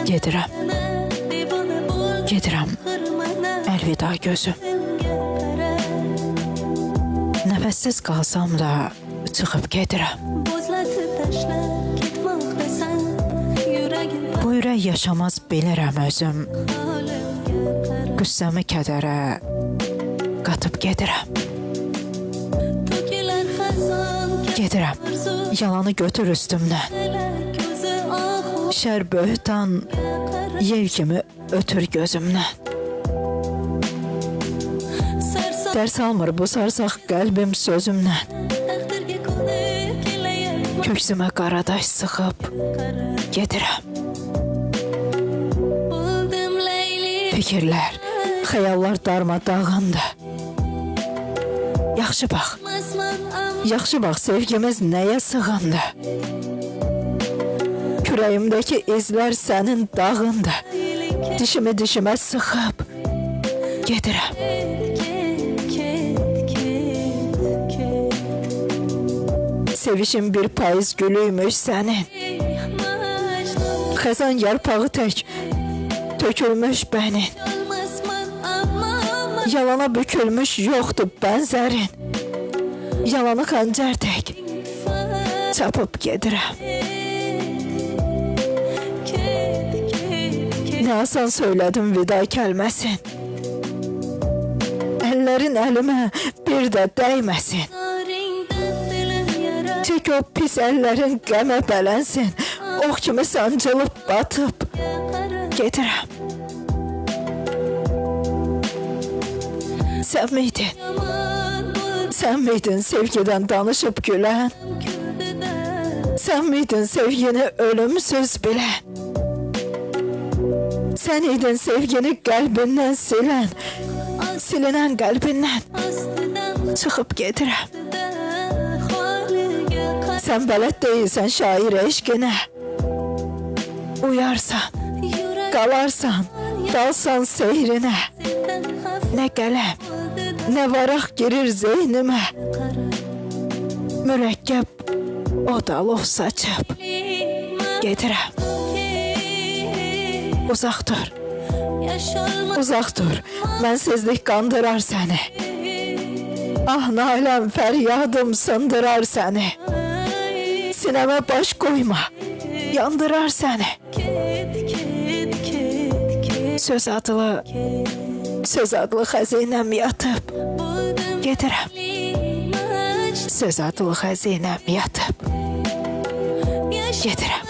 Gedirəm, gedirəm, əlvida gözüm. Nəfəssiz qalsam da çıxıb gedirəm. Bu ürək yaşamaz bilirəm özüm. Qüssəmi kədərə qatıb gedirəm. Gedirəm, yalanı götür üstümdən. Şər böhtan yel kimi ötür gözümdən. Dərs almır bu sarsaq qəlbim sözümdən. Köksümə qaradaş sıxıb gedirəm. Fikirlər, xəyallar darmadağındı. Yaxşı bax, sevgimiz nəyə sığındı? Kürəyimdəki izlər sənin dağındı. Dişimi dişimə sıxıb gedirəm. Sevişim bir payız gülüymüş sənin. Xəzan yarpağı tək tökülmüş bənin. Yalana bükülmüş yoxdur bənzərin. Yalanı xəncər tək çapıb gedirəm. Nə asan söylədim vida kəlməsin. Əllərin əlimə bir də dəyməsin. Çək o pis əllərin qəmə bələnsin. Ox kimi sancılıb batıb gedirəm. Sən miydin sevgidən danışıb gülən? Sən miydin sevgini ölümsüz bilən? Sən idin sevgini qəlbindən silən, silinən qəlbindən çıxıb gedirəm. Sən bələd deyilsən şair eşqinə. Uyarsan, qalarsan, dalsan seyrinə. Nə qələm, nə varaq girir zeynimə. Mürəkkəb o da lov saçıb gedirəm. Uzaq dur, mənsizlik qandırar səni. Ah naləm fəryadım sındırar səni. Sinəmə baş qoyma, yandırar səni. Söz adlı xəzinəm yatıb gedirəm. Söz adlı xəzinəm yatıb gedirəm.